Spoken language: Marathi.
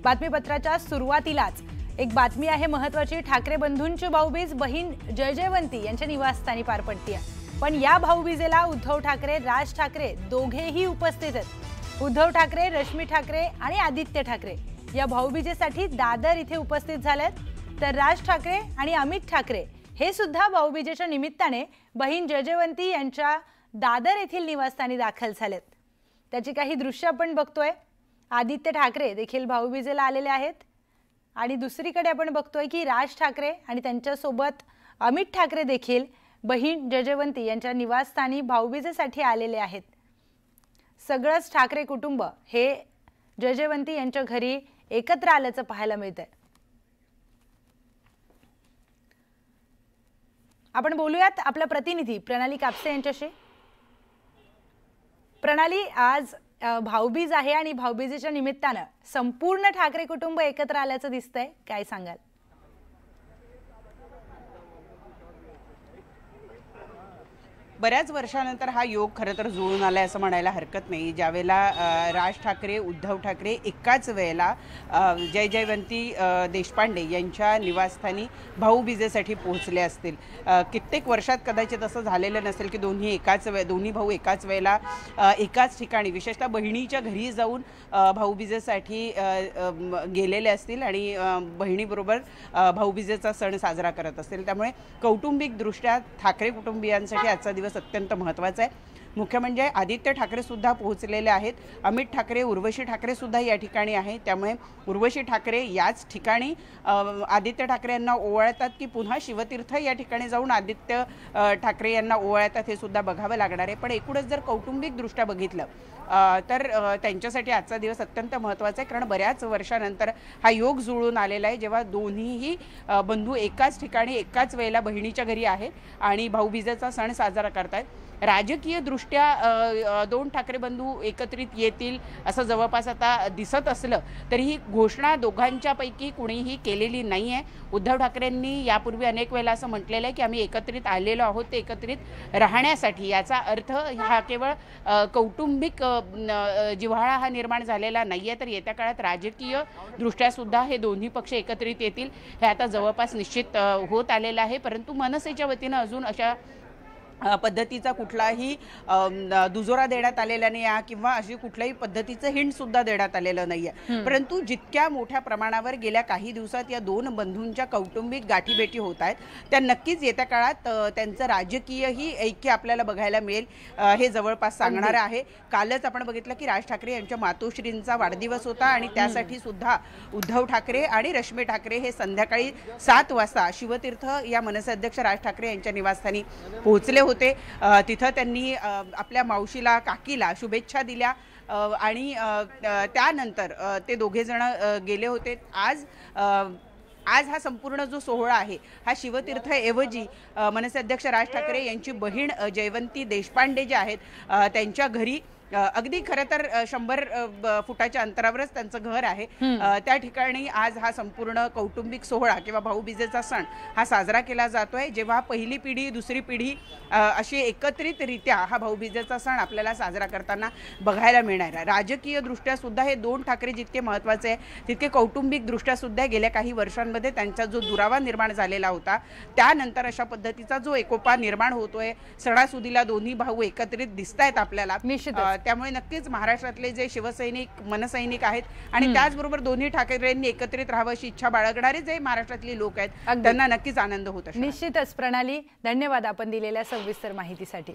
बातमीपत्राच्या सुरुवातीलाच एक बातमी आहे महत्त्वाची। ठाकरे बंधूंची भाऊबीज बहीण जयजयवंती यांच्या निवासस्थानी पार पडते। पण या भाऊबीजेला उद्धव ठाकरे, राज ठाकरे दोघेही उपस्थित आहेत। उद्धव ठाकरे, रश्मी ठाकरे आणि आदित्य ठाकरे या भाऊबीजेसाठी दादर इथे उपस्थित झालेत। तर राज ठाकरे आणि अमित ठाकरे हे सुद्धा भाऊबीजेच्या निमित्ताने बहीण जयजयवंती यांच्या दादर येथील निवासस्थानी दाखल झालेत। त्याची काही दृश्य आपण बघतोय। आदित्य ठाकरे देखील भाऊबीजेला आलेले आहेत आणि दुसरीकडे आपण बघतोय की राज ठाकरे आणि त्यांच्या सोबत अमित ठाकरे देखील बहीण जयजयवंती यांच्या निवासस्थानी भाऊबीजेसाठी आलेले आहेत। सगळंच ठाकरे कुटुंब हे जयजयवंती यांच्या घरी एकत्र आल्याचं पाहायला मिळतंय। आपण बोलूयात आपल्या प्रतिनिधी प्रणाली कापसे यांच्याशी। प्रणाली, आज भाऊबीज आहे आणि भाऊबीजेच्या निमित्ताने संपूर्ण ठाकरे कुटुंब एकत्र आल्याचं दिसतंय, काय सांगाल? बऱ्याच वर्षानंतर हा योग खरं तर जुळून आलाय असं म्हणायला हरकत नाही। ज्यावेळेला राज ठाकरे, उद्धव ठाकरे एकाच वेळेला जयजयवंती देशपांडे यांच्या निवासस्थानी भाऊबीजेसाठी पोहोचले असतील। कित्येक वर्षात कदाचित असं झालेलं नसेल की दोन्ही भाऊ एकाच वेळेला एकाच ठिकाणी, विशेषतः बहिणीच्या घरी जाऊन भाऊबीजेसाठी गेलेले असतील आणि बहिणीबरोबर भाऊबीजेचा सण साजरा करत असतील। त्यामुळे कौटुंबिकदृष्ट्या ठाकरे कुटुंबियांसाठी आजचा दिवस अत्यंत महत्त्वाचा आहे। मुख्य म्हणजे आदित्य ठाकरे सुद्धा पोहोचलेले आहेत। अमित ठाकरे, उर्वशी ठाकरे सुद्धा या ठिकाणी आहे। त्यामुळे उर्वशी ठाकरे याच ठिकाणी आदित्य ठाकरे यांना ओवाळतात की पुन्हा शिवतीर्थ या ठिकाणी जाऊन आदित्य ठाकरे यांना ओवाळतात हे सुद्धा बघावं लागणार आहे। पण एकूणच जर कौटुंबिकदृष्ट्या बघितलं तर त्यांच्यासाठी आजचा दिवस अत्यंत महत्त्वाचा आहे, कारण बऱ्याच वर्षानंतर हा योग जुळून आलेला आहे, जेव्हा दोन्हीही बंधू एकाच ठिकाणी एकाच वेळेला बहिणीच्या घरी आहेत आणि भाऊबीजेचा सण साजरा करतायत। राजकीय दृष्ट्या दोन ठाकरे बंधू एकत्रित येतील असं जवळपास आता दिसत असलं तरी ही घोषणा दोघांच्यापैकी कुणीही केलेली नाही आहे। उद्धव ठाकरेंनी यापूर्वी अनेक वेळेला असं म्हटलेलं आहे की आम्ही एकत्रित आलेलो आहोत ते एकत्रित राहण्यासाठी। याचा अर्थ हा केवळ कौटुंबिक जिव्हाळा हा निर्माण झालेला नाही आहे, तर येत्या काळात राजकीय दृष्ट्या सुद्धा हे दोन्ही पक्ष एकत्रित येतील हे आता जवळपास निश्चित होत आलेलं आहे। परंतु मनसेच्या वतीनं अजून अशा पद्धतीचा कुठलाही दुजोरा देण्यात आलेला नाही आहे किंवा अशी कुठल्याही पद्धतीचं हिंट सुद्धा देण्यात आलेलं नाही आहे। परंतु जितक्या मोठ्या प्रमाणावर गेल्या काही दिवसात या दोन बंधूंच्या कौटुंबिक गाठीभेटी होत आहेत त्या नक्कीच येत्या काळात त्यांचं राजकीयही ऐक्य आपल्याला बघायला मिळेल हे जवळपास सांगणार आहे। कालच आपण बघितलं की राज ठाकरे यांच्या मातोश्रींचा वाढदिवस होता आणि त्यासाठी सुद्धा उद्धव ठाकरे आणि रश्मी ठाकरे हे संध्याकाळी 7 वाजता शिवतीर्थ या मनसे अध्यक्ष राज ठाकरे यांच्या निवासस्थानी पोहोचले होते। तिथं त्यांनी आपल्या मावशीला, काकीला शुभेच्छा दिल्या आणि त्यानंतर ते दोघे जण गेले होते। आज हा संपूर्ण जो सोहळा आहे हा शिवतीर्थ ऐवजी मनसे अध्यक्ष राज ठाकरे यांची बहीण जयवंती देशपांडे जे आहेत त्यांच्या घरी, अगदी खरं तर 100 फुटाच्या अंतरावरच त्यांचं घर आहे, त्या ठिकाणी आज हा संपूर्ण कौटुंबिक सोहळा किंवा भाऊबीजेचा सण हा साजरा केला जातोय। जेव्हा पहिली पिढी, दुसरी पिढी अशी एकत्रितरित्या हा भाऊबीजेचा सण आपल्याला साजरा करताना बघायला मिळणार आहे। राजकीय दृष्ट्या सुद्धा हे दोन ठाकरे जितके महत्त्वाचे आहे तितके कौटुंबिक दृष्ट्या सुद्धा गेल्या काही वर्षांमध्ये त्यांचा जो दुरावा निर्माण झालेला होता त्यानंतर अशा पद्धतीचा जो एकोपा निर्माण होतोय, सणासुदीला दोन्ही भाऊ एकत्रित दिसतायत आपल्याला। त्यामुळे नक्कीच महाराष्ट्रातले जे शिवसैनिक, मनसैनिक आहेत आणि त्याचबरोबर दोन्ही ठाकरेंनी एकत्रित राहावं अशी इच्छा बाळगणारे जे महाराष्ट्रातली लोक आहेत त्यांना नक्कीच आनंद होत असेल। निश्चितच प्रणाली, धन्यवाद आपण दिलेल्या सविस्तर माहितीसाठी।